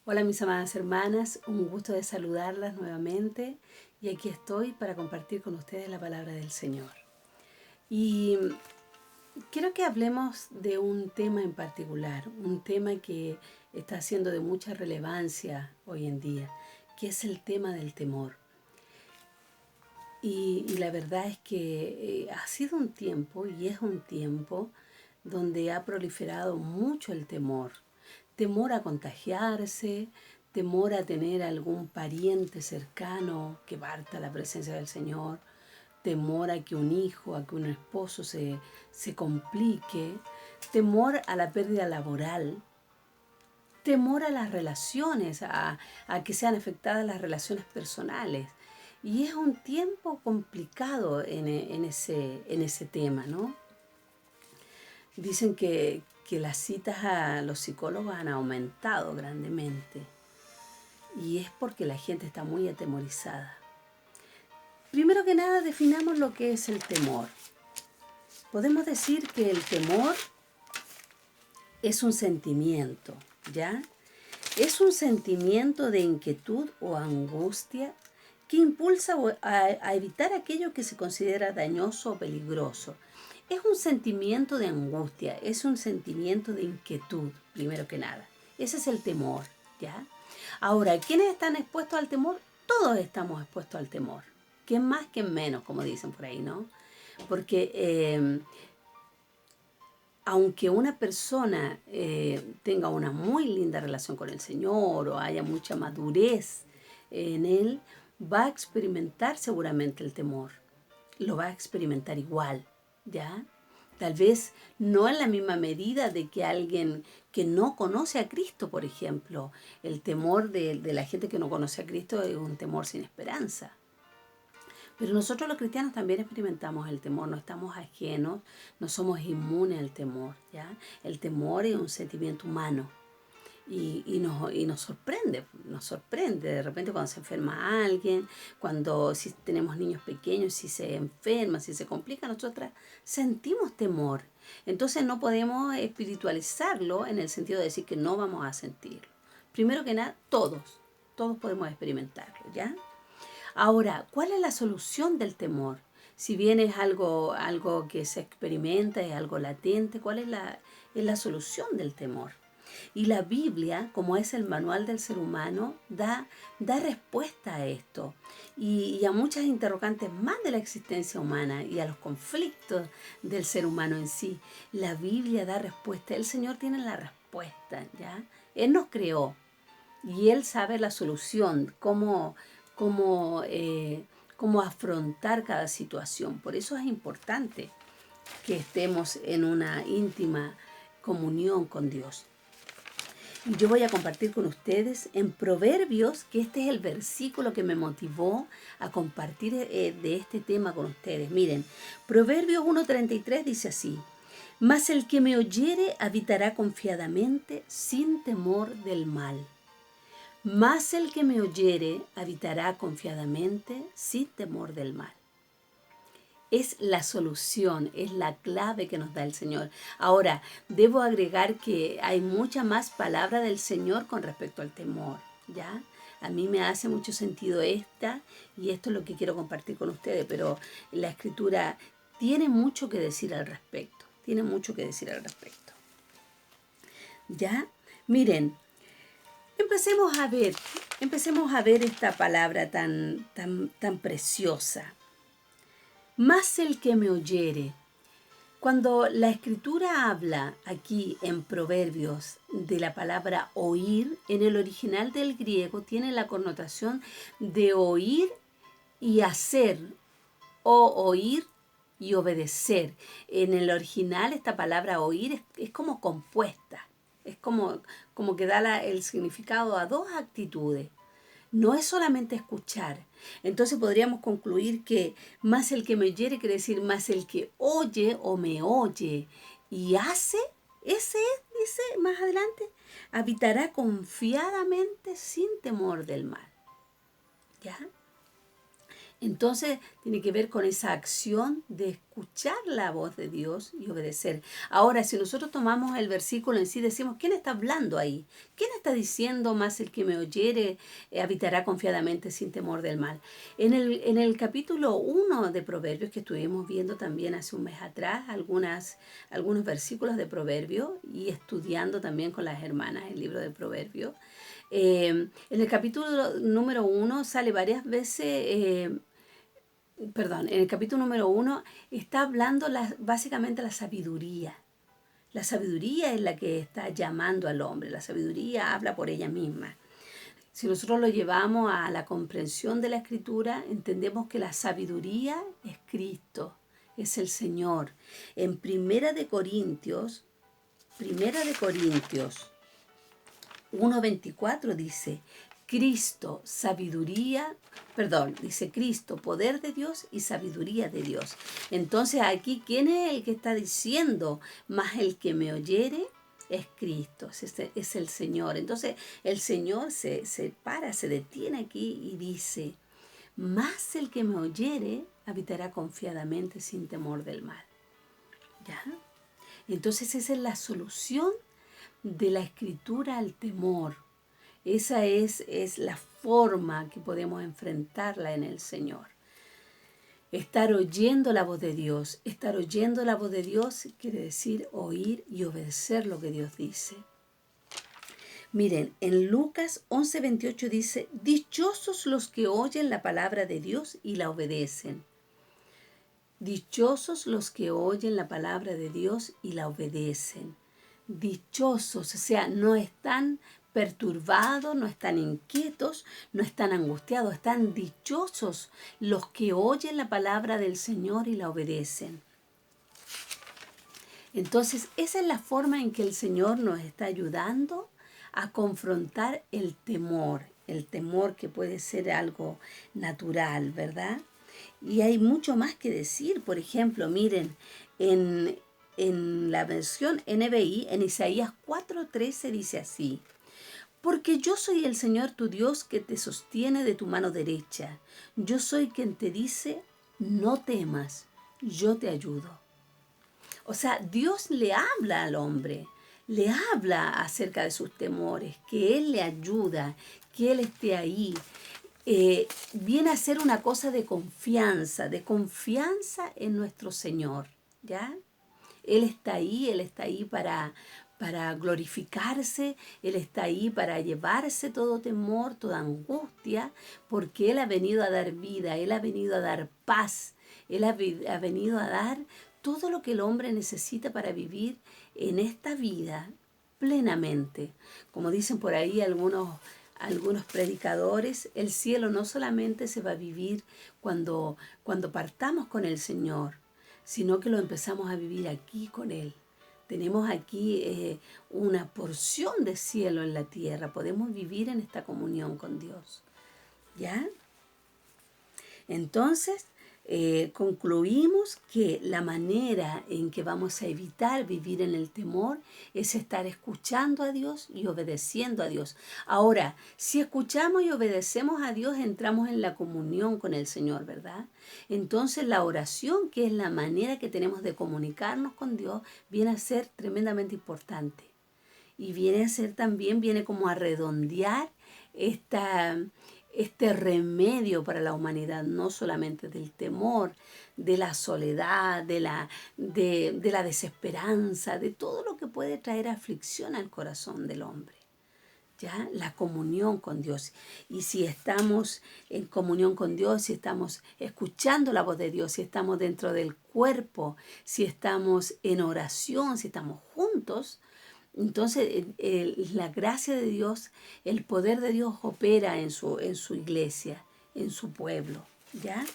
Hola mis amadas hermanas, un gusto de saludarlas nuevamente y aquí estoy para compartir con ustedes la palabra del Señor. Y quiero que hablemos de un tema en particular, un tema que está siendo de mucha relevancia hoy en día, que es el tema del temor. Y la verdad es que ha sido un tiempo y es un tiempo donde ha proliferado mucho el temor. Temor a contagiarse, temor a tener algún pariente cercano que parta la presencia del Señor, temor a que un hijo, a que un esposo se complique, temor a la pérdida laboral, temor a las relaciones, a que sean afectadas las relaciones personales. Y es un tiempo complicado en ese tema, ¿no? Dicen que las citas a los psicólogos han aumentado grandemente y es porque la gente está muy atemorizada. Primero que nada, definamos lo que es el temor. Podemos decir que el temor es un sentimiento, ¿ya? Es un sentimiento de inquietud o angustia que impulsa a evitar aquello que se considera dañoso o peligroso. Es un sentimiento de angustia, es un sentimiento de inquietud, primero que nada. Ese es el temor, ¿ya? Ahora, ¿quiénes están expuestos al temor? Todos estamos expuestos al temor. ¿Quién más, quién menos, como dicen por ahí, ¿no? Porque aunque una persona tenga una muy linda relación con el Señor o haya mucha madurez en él, va a experimentar seguramente el temor. Lo va a experimentar igual, ¿ya? Tal vez no en la misma medida de que alguien que no conoce a Cristo, por ejemplo. El temor de la gente que no conoce a Cristo es un temor sin esperanza. Pero nosotros los cristianos también experimentamos el temor, no estamos ajenos, no somos inmunes al temor, ¿ya? El temor es un sentimiento humano y nos sorprende de repente cuando se enferma alguien, cuando si tenemos niños pequeños, si se enferma, si se complica, nosotras sentimos temor. Entonces no podemos espiritualizarlo en el sentido de decir que no vamos a sentirlo. Primero que nada, todos podemos experimentarlo, ¿ya? Ahora, ¿cuál es la solución del temor? Si bien es algo que se experimenta, es algo latente, ¿cuál es la solución del temor? Y la Biblia, como es el manual del ser humano, da respuesta a esto y a muchas interrogantes más de la existencia humana y a los conflictos del ser humano en sí. La Biblia da respuesta. El Señor tiene la respuesta, ¿ya? Él nos creó y Él sabe la solución, cómo, eh, cómo afrontar cada situación. Por eso es importante que estemos en una íntima comunión con Dios. Y yo voy a compartir con ustedes en Proverbios, que este es el versículo que me motivó a compartir de este tema con ustedes. Miren, Proverbios 1:33 dice así: mas el que me oyere habitará confiadamente sin temor del mal. Mas el que me oyere habitará confiadamente sin temor del mal. Es la solución, es la clave que nos da el Señor. Ahora, debo agregar que hay mucha más palabra del Señor con respecto al temor, ¿ya? A mí me hace mucho sentido esta y esto es lo que quiero compartir con ustedes, pero la Escritura tiene mucho que decir al respecto, tiene mucho que decir al respecto, ¿ya? Miren, empecemos a ver esta palabra tan preciosa. Más el que me oyere. Cuando la escritura habla aquí en Proverbios de la palabra oír, en el original del griego tiene la connotación de oír y hacer, o oír y obedecer. En el original esta palabra oír es como compuesta, es como que da el significado a dos actitudes. No es solamente escuchar. Entonces podríamos concluir que más el que me oyere quiere decir más el que oye o me oye y hace, ese es, dice más adelante, habitará confiadamente sin temor del mal. ¿Ya? Entonces tiene que ver con esa acción de escuchar la voz de Dios y obedecer. Ahora, si nosotros tomamos el versículo en sí, decimos, ¿quién está hablando ahí? ¿Quién está diciendo, más el que me oyere habitará confiadamente sin temor del mal? En el capítulo 1 de Proverbios, que estuvimos viendo también hace un mes atrás, algunos versículos de Proverbios y estudiando también con las hermanas el libro de Proverbios, en el capítulo número 1 sale varias veces, en el capítulo número 1 está hablando básicamente la sabiduría. La sabiduría es la que está llamando al hombre, la sabiduría habla por ella misma. Si nosotros lo llevamos a la comprensión de la Escritura, entendemos que la sabiduría es Cristo, es el Señor. En Primera de Corintios 1:24 dice, dice Cristo, poder de Dios y sabiduría de Dios. Entonces aquí, ¿quién es el que está diciendo? Más el que me oyere es Cristo, es el Señor. Entonces el Señor se para, se detiene aquí y dice, más el que me oyere habitará confiadamente sin temor del mal. ¿Ya? Entonces esa es la solución de la Escritura al temor. Esa es la forma que podemos enfrentarla en el Señor. Estar oyendo la voz de Dios. Estar oyendo la voz de Dios quiere decir oír y obedecer lo que Dios dice. Miren, en Lucas 11:28 dice, dichosos los que oyen la palabra de Dios y la obedecen. Dichosos los que oyen la palabra de Dios y la obedecen. Dichosos, o sea, no están perturbados, no están inquietos, no están angustiados, están dichosos los que oyen la palabra del Señor y la obedecen. Entonces, esa es la forma en que el Señor nos está ayudando a confrontar el temor que puede ser algo natural, ¿verdad? Y hay mucho más que decir. Por ejemplo, miren, en la versión NBI, en Isaías 4:13 dice así, porque yo soy el Señor tu Dios que te sostiene de tu mano derecha. Yo soy quien te dice, no temas, yo te ayudo. O sea, Dios le habla al hombre, le habla acerca de sus temores, que Él le ayuda, que Él esté ahí. Viene a ser una cosa de confianza en nuestro Señor, ¿ya? Él está ahí para glorificarse, Él está ahí para llevarse todo temor, toda angustia, porque Él ha venido a dar vida, Él ha venido a dar paz, Él ha venido a dar todo lo que el hombre necesita para vivir en esta vida plenamente. Como dicen por ahí algunos predicadores, el cielo no solamente se va a vivir cuando partamos con el Señor, sino que lo empezamos a vivir aquí con Él. Tenemos aquí una porción de cielo en la tierra. Podemos vivir en esta comunión con Dios. ¿Ya? Entonces, concluimos que la manera en que vamos a evitar vivir en el temor es estar escuchando a Dios y obedeciendo a Dios. Ahora, si escuchamos y obedecemos a Dios, entramos en la comunión con el Señor, ¿verdad? Entonces la oración, que es la manera que tenemos de comunicarnos con Dios, viene a ser tremendamente importante. Y viene como a redondear este remedio para la humanidad, no solamente del temor, de la soledad, de la desesperanza, de todo lo que puede traer aflicción al corazón del hombre. ¿Ya? La comunión con Dios. Y si estamos en comunión con Dios, si estamos escuchando la voz de Dios, si estamos dentro del cuerpo, si estamos en oración, si estamos juntos, entonces la gracia de Dios, el poder de Dios opera en su iglesia, en su pueblo. ¿Ya?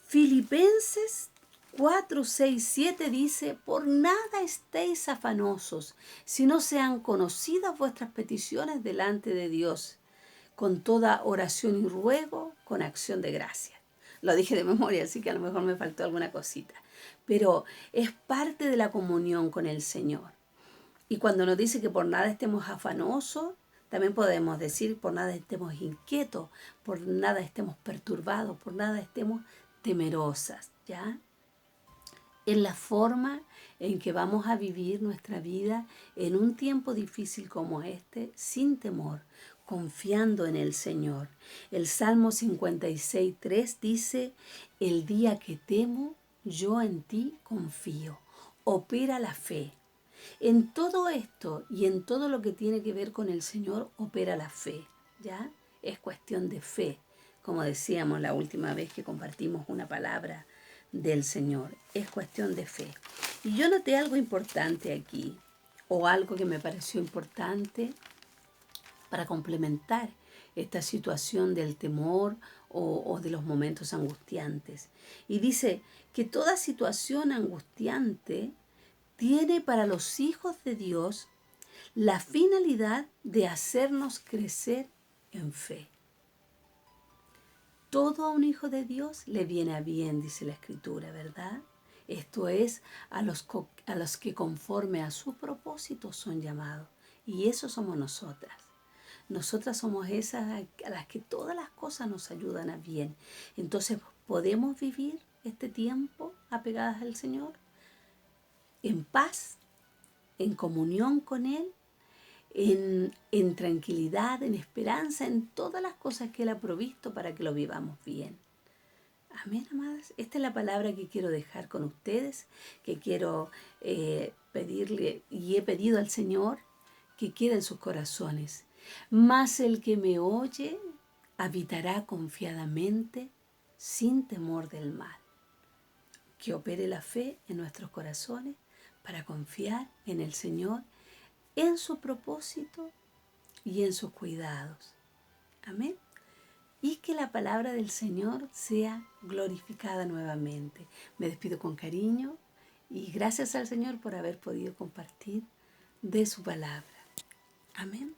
Filipenses 4, 6, 7 dice, por nada estéis afanosos, si no sean conocidas vuestras peticiones delante de Dios, con toda oración y ruego, con acción de gracia. Lo dije de memoria, así que a lo mejor me faltó alguna cosita. Pero es parte de la comunión con el Señor. Y cuando nos dice que por nada estemos afanosos, También podemos decir, por nada estemos inquietos, por nada estemos perturbados, por nada estemos temerosas, ¿ya? Es la forma en que vamos a vivir nuestra vida en un tiempo difícil como este, sin temor, confiando en el Señor. El Salmo 56:3 dice, el día que temo, yo en ti confío. Opera la fe. En todo esto y en todo lo que tiene que ver con el Señor, opera la fe, ¿ya? Es cuestión de fe, como decíamos la última vez que compartimos una palabra del Señor. Es cuestión de fe. Y yo noté algo importante aquí, o algo que me pareció importante para complementar esta situación del temor o de los momentos angustiantes. Y dice que toda situación angustiante tiene para los hijos de Dios la finalidad de hacernos crecer en fe. Todo a un hijo de Dios le viene a bien, dice la Escritura, ¿verdad? Esto es a los que conforme a su propósito son llamados. Y eso somos nosotras. Nosotras somos esas a las que todas las cosas nos ayudan a bien. Entonces, ¿podemos vivir este tiempo apegadas al Señor? En paz, en comunión con Él, en tranquilidad, en esperanza, en todas las cosas que Él ha provisto para que lo vivamos bien. Amén, amadas. Esta es la palabra que quiero dejar con ustedes, que quiero pedirle y he pedido al Señor que quede en sus corazones. Mas el que me oye habitará confiadamente sin temor del mal. Que opere la fe en nuestros corazones para confiar en el Señor, en su propósito y en sus cuidados. Amén. Y que la palabra del Señor sea glorificada nuevamente. Me despido con cariño y gracias al Señor por haber podido compartir de su palabra. Amén.